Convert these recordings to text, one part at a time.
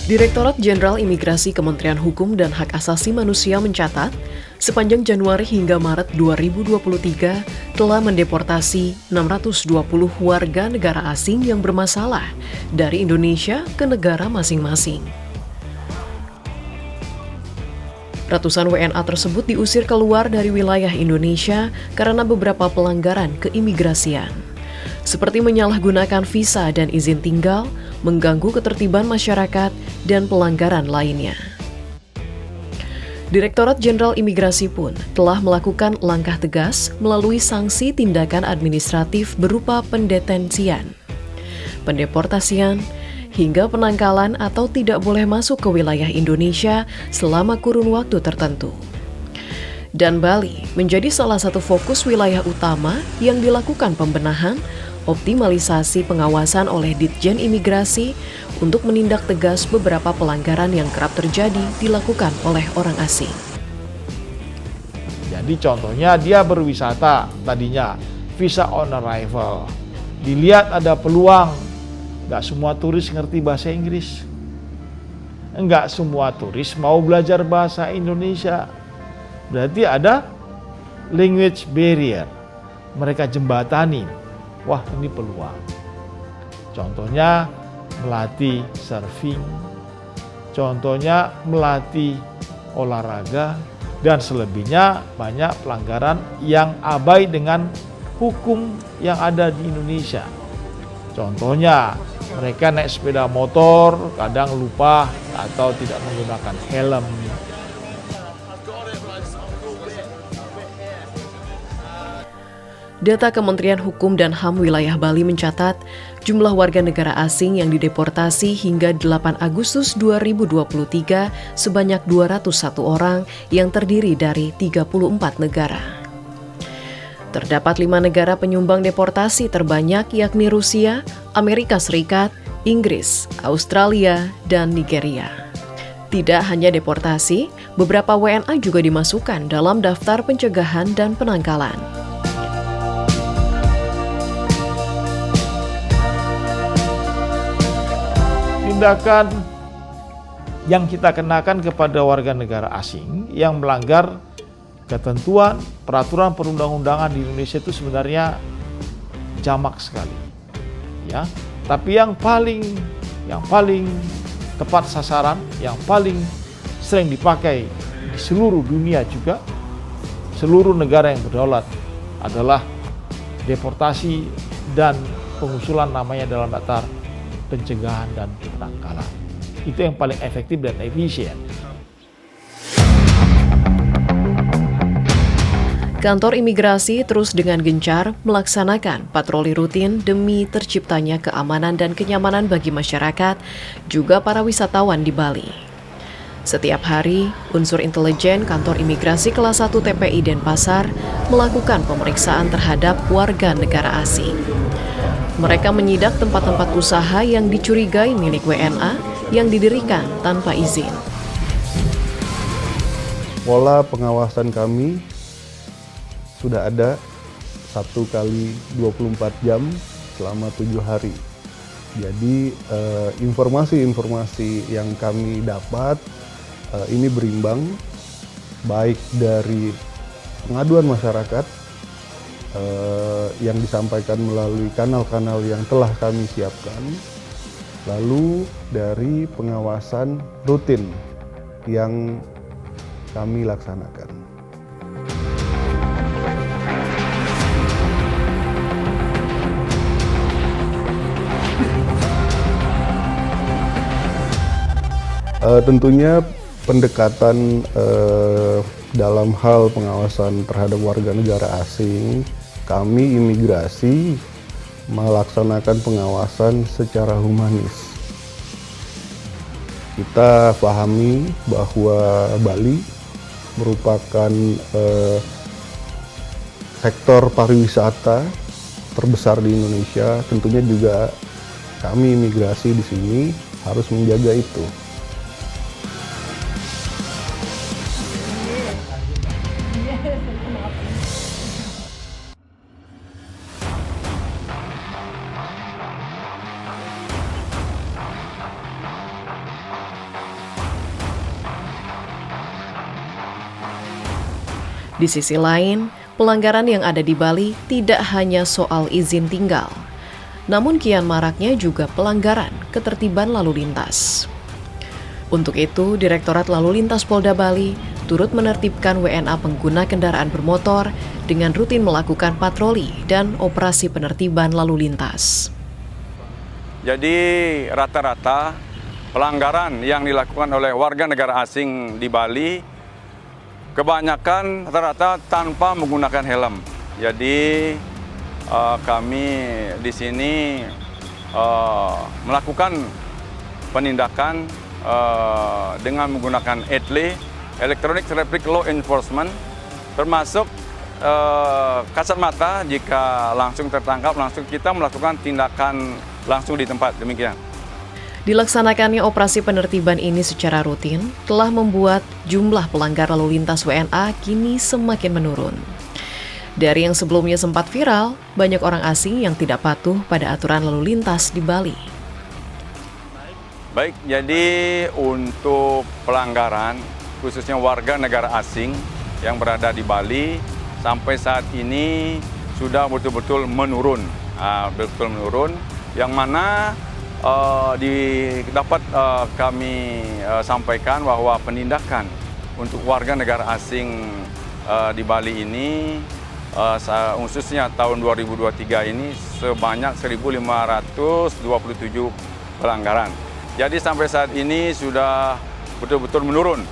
Direktorat Jenderal Imigrasi Kementerian Hukum dan Hak Asasi Manusia mencatat, sepanjang Januari hingga Maret 2023 telah mendeportasi 620 warga negara asing yang bermasalah dari Indonesia ke negara masing-masing. Ratusan WNA tersebut diusir keluar dari wilayah Indonesia karena beberapa pelanggaran keimigrasian, seperti menyalahgunakan visa dan izin tinggal, mengganggu ketertiban masyarakat, dan pelanggaran lainnya. Direktorat Jenderal Imigrasi pun telah melakukan langkah tegas melalui sanksi tindakan administratif berupa pendetensian, pendeportasian, hingga penangkalan atau tidak boleh masuk ke wilayah Indonesia selama kurun waktu tertentu. Dan Bali menjadi salah satu fokus wilayah utama yang dilakukan pembenahan, optimalisasi pengawasan oleh Ditjen Imigrasi untuk menindak tegas beberapa pelanggaran yang kerap terjadi dilakukan oleh orang asing. Jadi contohnya dia berwisata tadinya, visa on arrival. Dilihat ada peluang, nggak semua turis ngerti bahasa Inggris. Nggak semua turis mau belajar bahasa Indonesia. Berarti ada language barrier. Mereka jembatani. Wah, ini peluang. Contohnya melatih surfing, contohnya melatih olahraga, dan selebihnya banyak pelanggaran yang abai dengan hukum yang ada di Indonesia. Contohnya mereka naik sepeda motor, kadang lupa atau tidak menggunakan helm. Data Kementerian Hukum dan HAM wilayah Bali mencatat, jumlah warga negara asing yang dideportasi hingga 8 Agustus 2023 sebanyak 201 orang yang terdiri dari 34 negara. Terdapat 5 negara penyumbang deportasi terbanyak yakni Rusia, Amerika Serikat, Inggris, Australia, dan Nigeria. Tidak hanya deportasi, beberapa WNA juga dimasukkan dalam daftar pencegahan dan penangkalan. Tindakan yang kita kenakan kepada warga negara asing yang melanggar ketentuan peraturan perundang-undangan di Indonesia itu sebenarnya jamak sekali, ya. Tapi yang paling tepat sasaran, yang paling sering dipakai di seluruh dunia juga, seluruh negara yang berdaulat adalah deportasi dan pengusulan namanya dalam daftar pencegahan dan penangkalan. Itu yang paling efektif dan efisien. Kantor imigrasi terus dengan gencar melaksanakan patroli rutin demi terciptanya keamanan dan kenyamanan bagi masyarakat, juga para wisatawan di Bali. Setiap hari, unsur intelijen Kantor Imigrasi Kelas 1 TPI Denpasar melakukan pemeriksaan terhadap warga negara asing. Mereka menyidak tempat-tempat usaha yang dicurigai milik WNA yang didirikan tanpa izin. Pola pengawasan kami sudah ada 1 kali 24 jam selama 7 hari. Jadi informasi-informasi yang kami dapat ini berimbang, baik dari pengaduan masyarakat yang disampaikan melalui kanal-kanal yang telah kami siapkan, lalu dari pengawasan rutin yang kami laksanakan. Tentunya pendekatan dalam hal pengawasan terhadap warga negara asing, kami imigrasi melaksanakan pengawasan secara humanis. Kita pahami bahwa Bali merupakan sektor pariwisata terbesar di Indonesia. Tentunya juga kami imigrasi di sini harus menjaga itu. Di sisi lain, pelanggaran yang ada di Bali tidak hanya soal izin tinggal, namun kian maraknya juga pelanggaran ketertiban lalu lintas. Untuk itu, Direktorat Lalu Lintas Polda Bali turut menertibkan WNA pengguna kendaraan bermotor dengan rutin melakukan patroli dan operasi penertiban lalu lintas. Jadi rata-rata pelanggaran yang dilakukan oleh warga negara asing di Bali kebanyakan rata-rata tanpa menggunakan helm. Jadi kami di sini melakukan penindakan dengan menggunakan ETLE, Electronic Traffic Law Enforcement, termasuk kasat mata. Jika langsung tertangkap, langsung kita melakukan tindakan langsung di tempat, demikian. Dilaksanakannya operasi penertiban ini secara rutin telah membuat jumlah pelanggar lalu lintas WNA kini semakin menurun. Dari yang sebelumnya sempat viral, banyak orang asing yang tidak patuh pada aturan lalu lintas di Bali. Baik, jadi untuk pelanggaran, khususnya warga negara asing yang berada di Bali, sampai saat ini sudah betul-betul menurun. Yang mana dapat kami sampaikan bahwa penindakan untuk warga negara asing di Bali ini khususnya tahun 2023 ini sebanyak 1.527 pelanggaran. Jadi sampai saat ini sudah betul-betul menurun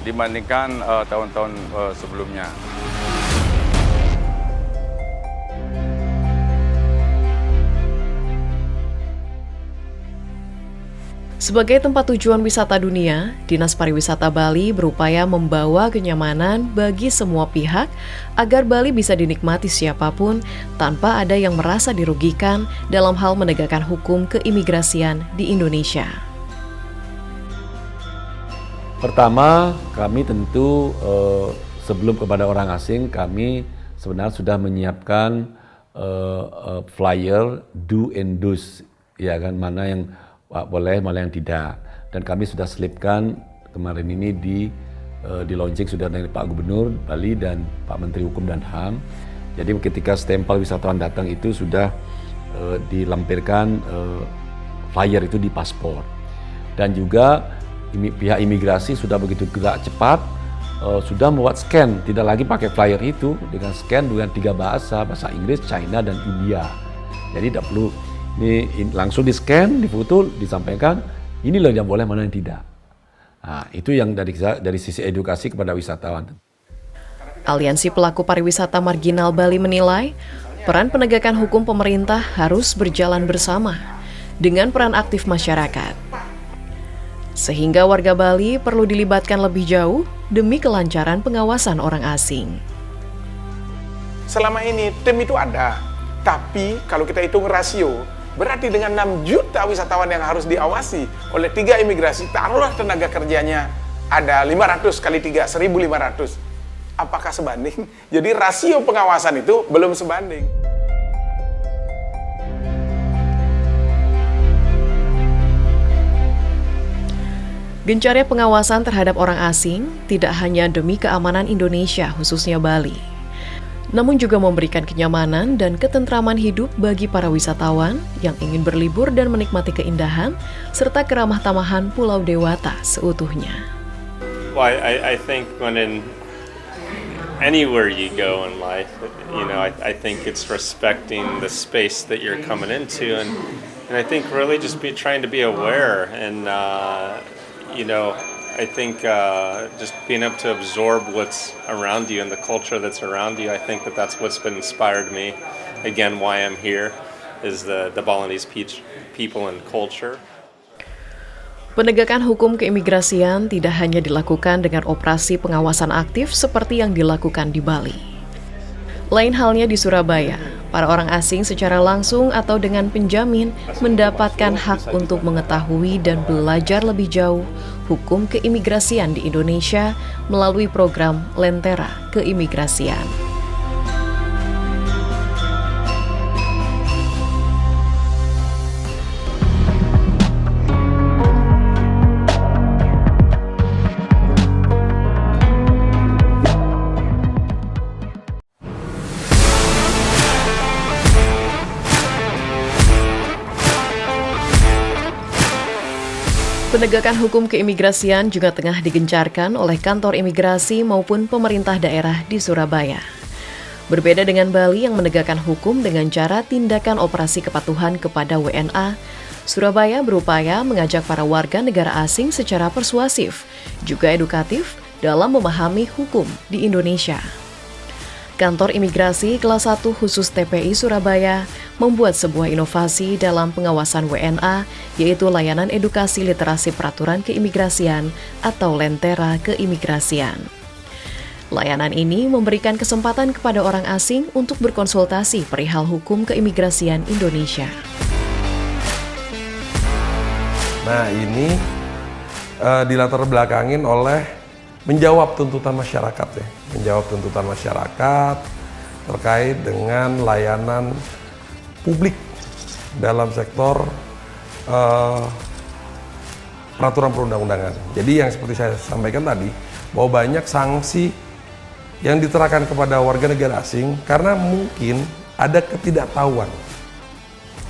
dibandingkan tahun-tahun sebelumnya. Sebagai tempat tujuan wisata dunia, Dinas Pariwisata Bali berupaya membawa kenyamanan bagi semua pihak agar Bali bisa dinikmati siapapun tanpa ada yang merasa dirugikan dalam hal menegakkan hukum keimigrasian di Indonesia. Pertama, kami tentu sebelum kepada orang asing, kami sebenarnya sudah menyiapkan flyer do and do's, ya kan, mana yang boleh, mana yang tidak. Dan kami sudah selipkan kemarin ini di launching sudah dari Pak Gubernur Bali dan Pak Menteri Hukum dan HAM. Jadi ketika stempel wisatawan datang itu sudah dilampirkan flyer itu di paspor. Dan juga pihak imigrasi sudah begitu gerak cepat, sudah membuat scan, tidak lagi pakai flyer itu, dengan scan dengan 3 bahasa Inggris, China, dan India. Jadi tidak perlu ini langsung di-scan, difoto, disampaikan, ini loh yang boleh, mana yang tidak. Nah, itu yang dari sisi edukasi kepada wisatawan. Aliansi Pelaku Pariwisata Marginal Bali menilai, peran penegakan hukum pemerintah harus berjalan bersama dengan peran aktif masyarakat. Sehingga warga Bali perlu dilibatkan lebih jauh demi kelancaran pengawasan orang asing. Selama ini tim itu ada, tapi kalau kita hitung rasio, berarti dengan 6 juta wisatawan yang harus diawasi oleh 3 imigrasi, taruhlah tenaga kerjanya ada 500 kali 3, 1.500. Apakah sebanding? Jadi rasio pengawasan itu belum sebanding. Gencarnya pengawasan terhadap orang asing tidak hanya demi keamanan Indonesia, khususnya Bali, namun juga memberikan kenyamanan dan ketentraman hidup bagi para wisatawan yang ingin berlibur dan menikmati keindahan serta keramah tamahan Pulau Dewata seutuhnya. Well, I think anywhere you go in life, I think it's respecting the space that you're coming into, and I think really just trying to be aware and I think just being able to absorb what's around you and the culture that's around you, I think that's what's been inspired me. Again, why I'm here is the Balinese people and culture. Penegakan hukum keimigrasian tidak hanya dilakukan dengan operasi pengawasan aktif seperti yang dilakukan di Bali. Lain halnya di Surabaya, para orang asing secara langsung atau dengan penjamin mendapatkan hak untuk mengetahui dan belajar lebih jauh hukum keimigrasian di Indonesia melalui program Lentera Keimigrasian. Penegakan hukum keimigrasian juga tengah digencarkan oleh kantor imigrasi maupun pemerintah daerah di Surabaya. Berbeda dengan Bali yang menegakkan hukum dengan cara tindakan operasi kepatuhan kepada WNA, Surabaya berupaya mengajak para warga negara asing secara persuasif, juga edukatif dalam memahami hukum di Indonesia. Kantor Imigrasi Kelas 1 khusus TPI Surabaya membuat sebuah inovasi dalam pengawasan WNA, yaitu layanan edukasi literasi peraturan keimigrasian atau Lentera Keimigrasian. Layanan ini memberikan kesempatan kepada orang asing untuk berkonsultasi perihal hukum keimigrasian Indonesia. Nah, ini dilatar belakangin oleh menjawab tuntutan masyarakat ya, menjawab tuntutan masyarakat terkait dengan layanan publik dalam sektor peraturan perundang-undangan. Jadi yang seperti saya sampaikan tadi, bahwa banyak sanksi yang diterapkan kepada warga negara asing karena mungkin ada ketidaktahuan,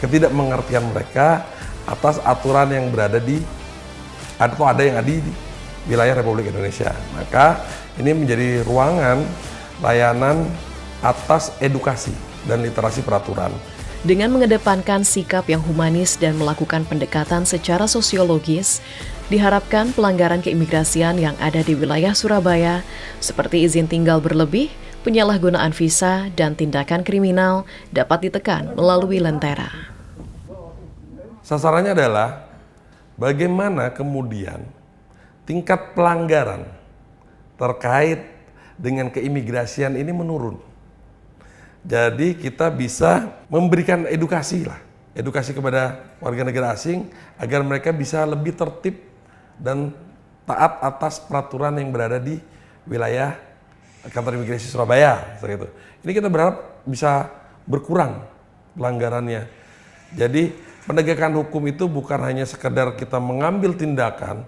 ketidakmengertian mereka atas aturan yang berada di atau ada yang ada di wilayah Republik Indonesia. Maka ini menjadi ruangan layanan atas edukasi dan literasi peraturan. Dengan mengedepankan sikap yang humanis dan melakukan pendekatan secara sosiologis, diharapkan pelanggaran keimigrasian yang ada di wilayah Surabaya, seperti izin tinggal berlebih, penyalahgunaan visa, dan tindakan kriminal dapat ditekan melalui Lentera. Sasarannya adalah bagaimana kemudian tingkat pelanggaran terkait dengan keimigrasian ini menurun. Jadi kita bisa memberikan edukasi kepada warga negara asing agar mereka bisa lebih tertib dan taat atas peraturan yang berada di wilayah kantor imigrasi Surabaya. Gitu. Ini kita berharap bisa berkurang pelanggarannya. Jadi penegakan hukum itu bukan hanya sekedar kita mengambil tindakan,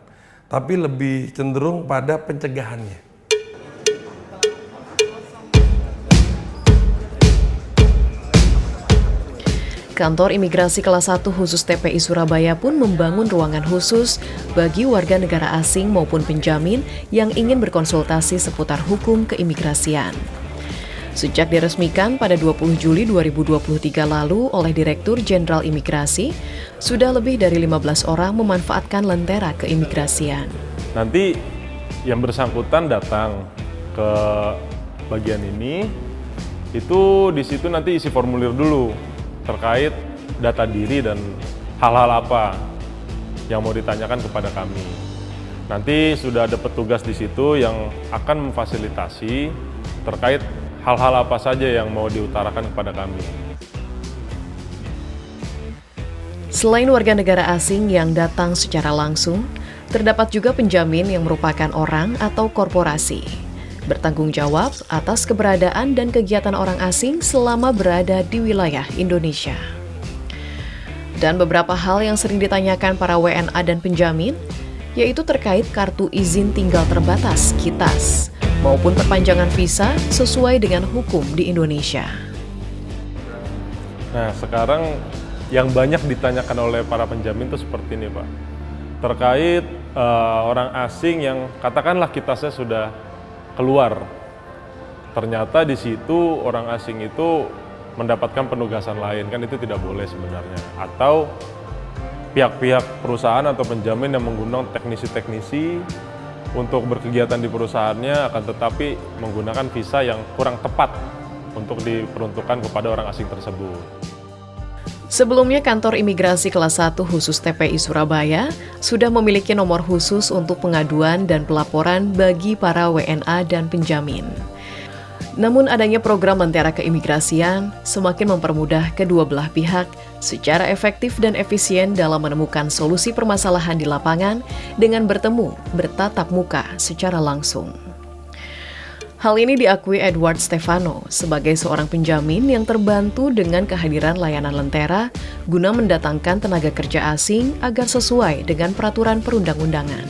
tapi lebih cenderung pada pencegahannya. Kantor Imigrasi Kelas 1 khusus TPI Surabaya pun membangun ruangan khusus bagi warga negara asing maupun penjamin yang ingin berkonsultasi seputar hukum keimigrasian. Sejak diresmikan pada 20 Juli 2023 lalu oleh Direktur Jenderal Imigrasi, sudah lebih dari 15 orang memanfaatkan Lentera Keimigrasian. Nanti yang bersangkutan datang ke bagian ini, itu di situ nanti isi formulir dulu terkait data diri dan hal-hal apa yang mau ditanyakan kepada kami. Nanti sudah ada petugas di situ yang akan memfasilitasi terkait hal-hal apa saja yang mau diutarakan kepada kami. Selain warga negara asing yang datang secara langsung, terdapat juga penjamin yang merupakan orang atau korporasi, bertanggung jawab atas keberadaan dan kegiatan orang asing selama berada di wilayah Indonesia. Dan beberapa hal yang sering ditanyakan para WNA dan penjamin, yaitu terkait kartu izin tinggal terbatas (KITAS) maupun perpanjangan visa sesuai dengan hukum di Indonesia. Nah, sekarang yang banyak ditanyakan oleh para penjamin itu seperti ini, Pak. Terkait orang asing yang katakanlah KITASnya sudah keluar. Ternyata di situ orang asing itu mendapatkan penugasan lain, kan itu tidak boleh sebenarnya. Atau pihak-pihak perusahaan atau penjamin yang menggunakan teknisi-teknisi untuk berkegiatan di perusahaannya, akan tetapi menggunakan visa yang kurang tepat untuk diperuntukkan kepada orang asing tersebut. Sebelumnya, Kantor Imigrasi Kelas 1 khusus TPI Surabaya sudah memiliki nomor khusus untuk pengaduan dan pelaporan bagi para WNA dan penjamin. Namun adanya program Lentera Keimigrasian semakin mempermudah kedua belah pihak secara efektif dan efisien dalam menemukan solusi permasalahan di lapangan dengan bertemu, bertatap muka secara langsung. Hal ini diakui Edward Stefano sebagai seorang penjamin yang terbantu dengan kehadiran layanan Lentera guna mendatangkan tenaga kerja asing agar sesuai dengan peraturan perundang-undangan.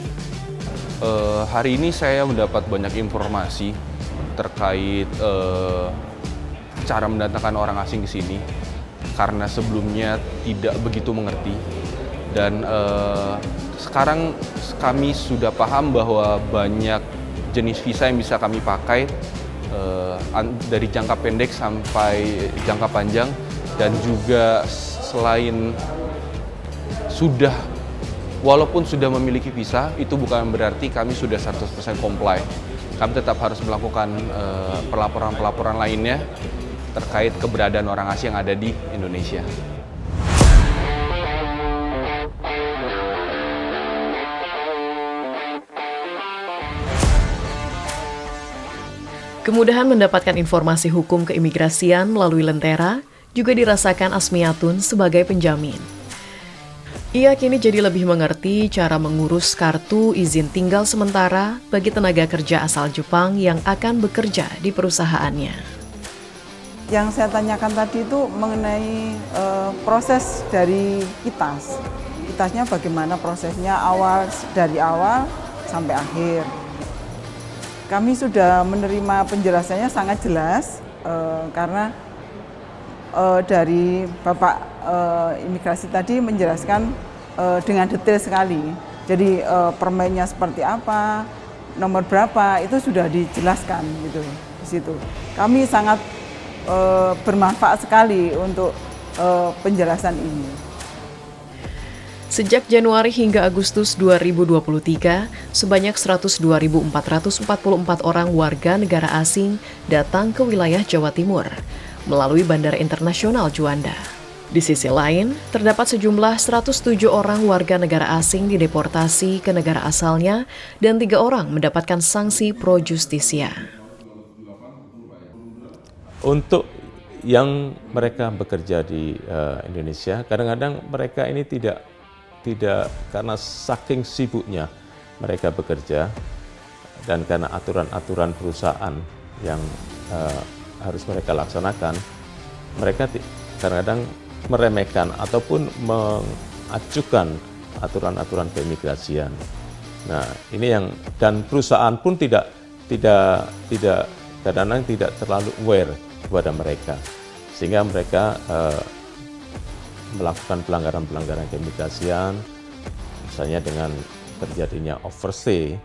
Hari ini saya mendapat banyak informasi terkait cara mendatangkan orang asing ke sini karena sebelumnya tidak begitu mengerti, dan sekarang kami sudah paham bahwa banyak jenis visa yang bisa kami pakai dari jangka pendek sampai jangka panjang, dan juga selain walaupun sudah memiliki visa, itu bukan berarti kami sudah 100% comply. Kami tetap harus melakukan pelaporan-pelaporan lainnya terkait keberadaan orang asing yang ada di Indonesia. Kemudahan mendapatkan informasi hukum keimigrasian melalui Lentera juga dirasakan Asmiatun sebagai penjamin. Ia kini jadi lebih mengerti cara mengurus kartu izin tinggal sementara bagi tenaga kerja asal Jepang yang akan bekerja di perusahaannya. Yang saya tanyakan tadi itu mengenai proses dari KITAS. KITASnya bagaimana prosesnya dari awal sampai akhir. Kami sudah menerima penjelasannya sangat jelas karena dari Bapak imigrasi tadi menjelaskan dengan detail sekali. Jadi permennya seperti apa, nomor berapa itu sudah dijelaskan gitu di situ. Kami sangat bermanfaat sekali untuk penjelasan ini. Sejak Januari hingga Agustus 2023, sebanyak 102.444 orang warga negara asing datang ke wilayah Jawa Timur melalui Bandara Internasional Juanda. Di sisi lain, terdapat sejumlah 107 orang warga negara asing dideportasi ke negara asalnya dan 3 orang mendapatkan sanksi pro justisia. Untuk yang mereka bekerja di Indonesia, kadang-kadang mereka ini tidak karena saking sibuknya mereka bekerja dan karena aturan-aturan perusahaan yang harus mereka laksanakan, mereka kadang-kadang meremehkan ataupun mengacukan aturan-aturan keimigrasian. Nah, ini dan perusahaan pun tidak kadang-kadang tidak terlalu aware kepada mereka, sehingga mereka melakukan pelanggaran-pelanggaran keimigrasian, misalnya dengan terjadinya overstay.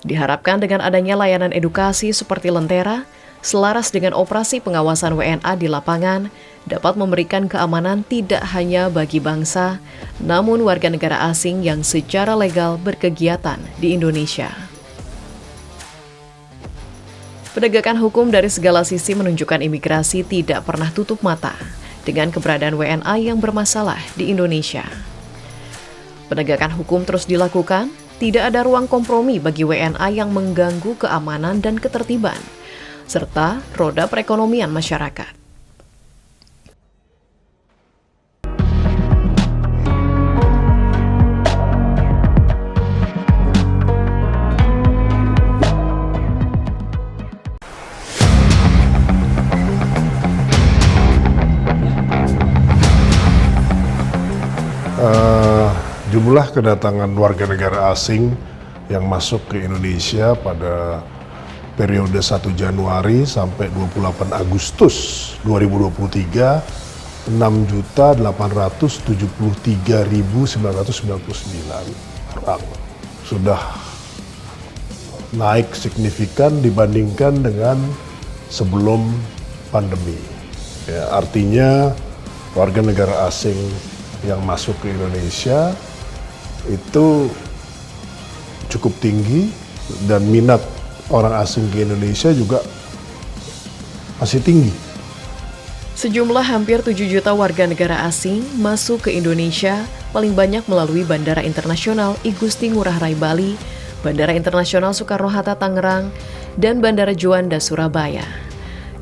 Diharapkan dengan adanya layanan edukasi seperti Lentera, selaras dengan operasi pengawasan WNA di lapangan, dapat memberikan keamanan tidak hanya bagi bangsa, namun warga negara asing yang secara legal berkegiatan di Indonesia. Penegakan hukum dari segala sisi menunjukkan imigrasi tidak pernah tutup mata dengan keberadaan WNA yang bermasalah di Indonesia. Penegakan hukum terus dilakukan, tidak ada ruang kompromi bagi WNA yang mengganggu keamanan dan ketertiban, serta roda perekonomian masyarakat. Jumlah kedatangan warga negara asing yang masuk ke Indonesia pada periode 1 Januari sampai 28 Agustus 2023, 6.873.999 orang. Sudah naik signifikan dibandingkan dengan sebelum pandemi. Ya, artinya warga negara asing yang masuk ke Indonesia itu cukup tinggi dan minat orang asing ke Indonesia juga masih tinggi. Sejumlah hampir 7 juta warga negara asing masuk ke Indonesia paling banyak melalui Bandara Internasional I Gusti Ngurah Rai Bali, Bandara Internasional Soekarno-Hatta Tangerang, dan Bandara Juanda Surabaya,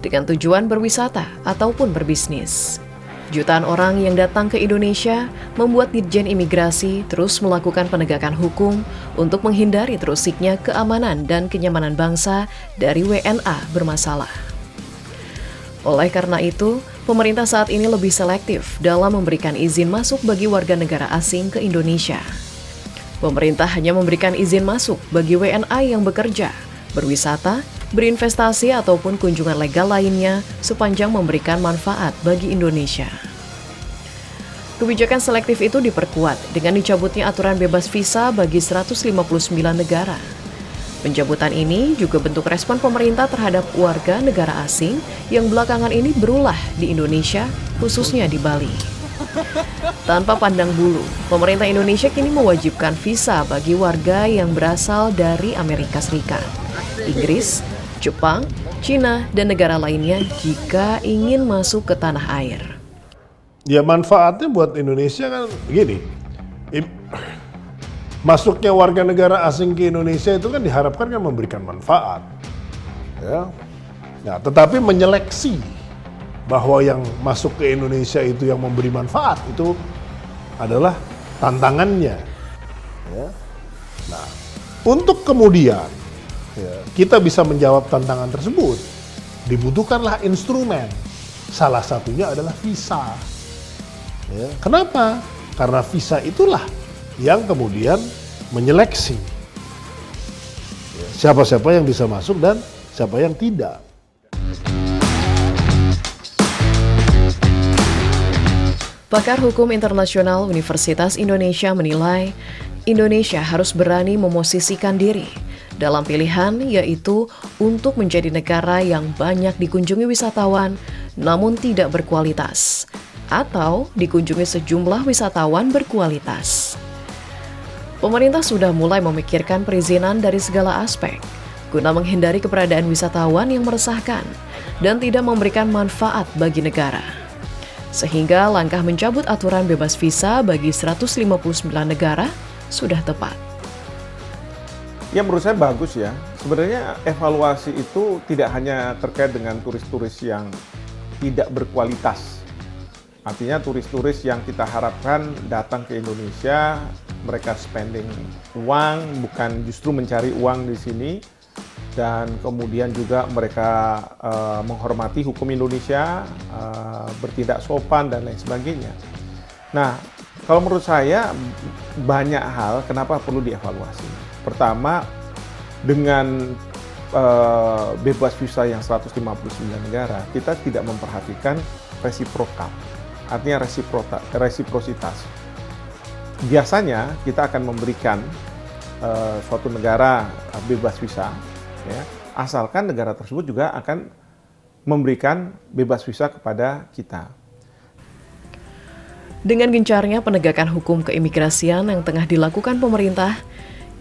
dengan tujuan berwisata ataupun berbisnis. Jutaan orang yang datang ke Indonesia membuat Ditjen Imigrasi terus melakukan penegakan hukum untuk menghindari terusiknya keamanan dan kenyamanan bangsa dari WNA bermasalah. Oleh karena itu, pemerintah saat ini lebih selektif dalam memberikan izin masuk bagi warga negara asing ke Indonesia. Pemerintah hanya memberikan izin masuk bagi WNA yang bekerja, berwisata, berinvestasi ataupun kunjungan legal lainnya sepanjang memberikan manfaat bagi Indonesia. Kebijakan selektif itu diperkuat dengan dicabutnya aturan bebas visa bagi 159 negara. Pencabutan ini juga bentuk respon pemerintah terhadap warga negara asing yang belakangan ini berulah di Indonesia, khususnya di Bali. Tanpa pandang bulu, pemerintah Indonesia kini mewajibkan visa bagi warga yang berasal dari Amerika Serikat, Inggris, Jepang, Cina, dan negara lainnya jika ingin masuk ke tanah air. Ya manfaatnya buat Indonesia kan gini, masuknya warga negara asing ke Indonesia itu kan diharapkan kan memberikan manfaat. Ya. Nah, tetapi menyeleksi bahwa yang masuk ke Indonesia itu yang memberi manfaat itu adalah tantangannya. Ya. Nah, untuk kemudian ya, kita bisa menjawab tantangan tersebut, dibutuhkanlah instrumen. Salah satunya adalah visa. Ya. Kenapa? Karena visa itulah yang kemudian menyeleksi ya, siapa-siapa yang bisa masuk dan siapa yang tidak. Pakar Hukum Internasional Universitas Indonesia menilai Indonesia harus berani memosisikan diri dalam pilihan, yaitu untuk menjadi negara yang banyak dikunjungi wisatawan namun tidak berkualitas, atau dikunjungi sejumlah wisatawan berkualitas. Pemerintah sudah mulai memikirkan perizinan dari segala aspek guna menghindari keberadaan wisatawan yang meresahkan dan tidak memberikan manfaat bagi negara. Sehingga langkah mencabut aturan bebas visa bagi 159 negara sudah tepat. Ya menurut saya bagus ya. Sebenarnya evaluasi itu tidak hanya terkait dengan turis-turis yang tidak berkualitas. Artinya turis-turis yang kita harapkan datang ke Indonesia, mereka spending uang, bukan justru mencari uang di sini. Dan kemudian juga mereka menghormati hukum Indonesia, bertindak sopan dan lain sebagainya. Nah, kalau menurut saya banyak hal kenapa perlu dievaluasi. Pertama, dengan bebas visa yang 159 negara, kita tidak memperhatikan resiprokal, artinya resiprositas. Biasanya kita akan memberikan suatu negara bebas visa, ya, asalkan negara tersebut juga akan memberikan bebas visa kepada kita. Dengan gencarnya penegakan hukum keimigrasian yang tengah dilakukan pemerintah,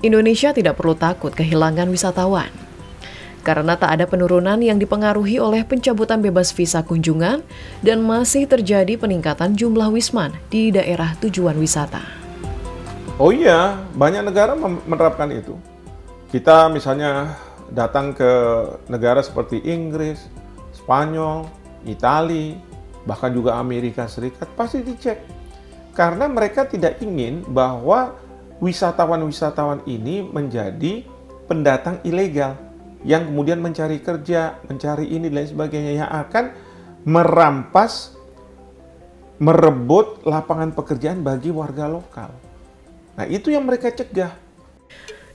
Indonesia tidak perlu takut kehilangan wisatawan. Karena tak ada penurunan yang dipengaruhi oleh pencabutan bebas visa kunjungan dan masih terjadi peningkatan jumlah wisman di daerah tujuan wisata. Oh iya, banyak negara menerapkan itu. Kita misalnya datang ke negara seperti Inggris, Spanyol, Italia, bahkan juga Amerika Serikat, pasti dicek. Karena mereka tidak ingin bahwa wisatawan-wisatawan ini menjadi pendatang ilegal yang kemudian mencari kerja, mencari ini dan lain sebagainya, yang akan merampas, merebut lapangan pekerjaan bagi warga lokal. Nah, itu yang mereka cegah.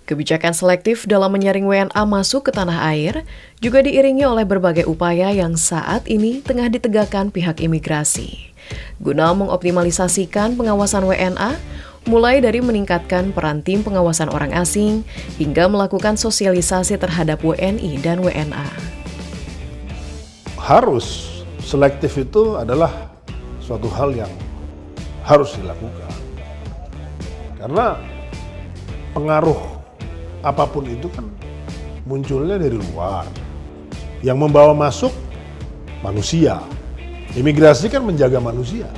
Kebijakan selektif dalam menyaring WNA masuk ke tanah air juga diiringi oleh berbagai upaya yang saat ini tengah ditegakkan pihak imigrasi. Guna mengoptimalisasikan pengawasan WNA, mulai dari meningkatkan peran tim pengawasan orang asing hingga melakukan sosialisasi terhadap WNI dan WNA. Harus selektif itu adalah suatu hal yang harus dilakukan. Karena pengaruh apapun itu kan munculnya dari luar. Yang membawa masuk manusia. Imigrasi kan menjaga manusia.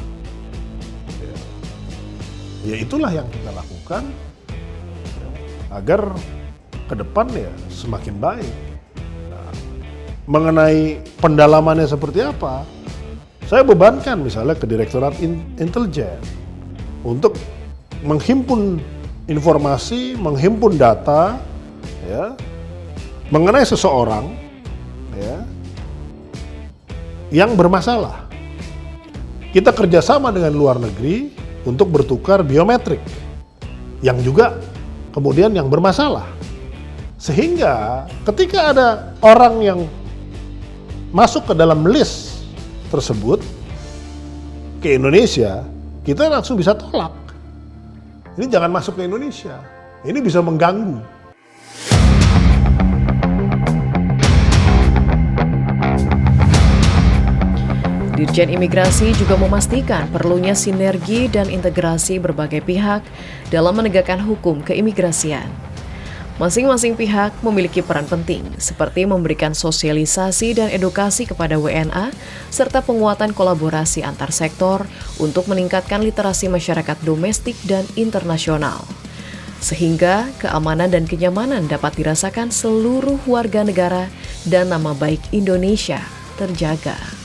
Ya itulah yang kita lakukan agar ke depan ya semakin baik. Nah, mengenai pendalamannya seperti apa, saya bebankan misalnya ke Direktorat Intelijen untuk menghimpun informasi, menghimpun data ya, mengenai seseorang ya, yang bermasalah. Kita kerjasama dengan luar negeri untuk bertukar biometrik yang juga kemudian yang bermasalah. Sehingga ketika ada orang yang masuk ke dalam list tersebut ke Indonesia, kita langsung bisa tolak. Ini jangan masuk ke Indonesia. Ini bisa mengganggu. Dirjen Imigrasi juga memastikan perlunya sinergi dan integrasi berbagai pihak dalam menegakkan hukum keimigrasian. Masing-masing pihak memiliki peran penting, seperti memberikan sosialisasi dan edukasi kepada WNA, serta penguatan kolaborasi antar sektor untuk meningkatkan literasi masyarakat domestik dan internasional. Sehingga keamanan dan kenyamanan dapat dirasakan seluruh warga negara dan nama baik Indonesia terjaga.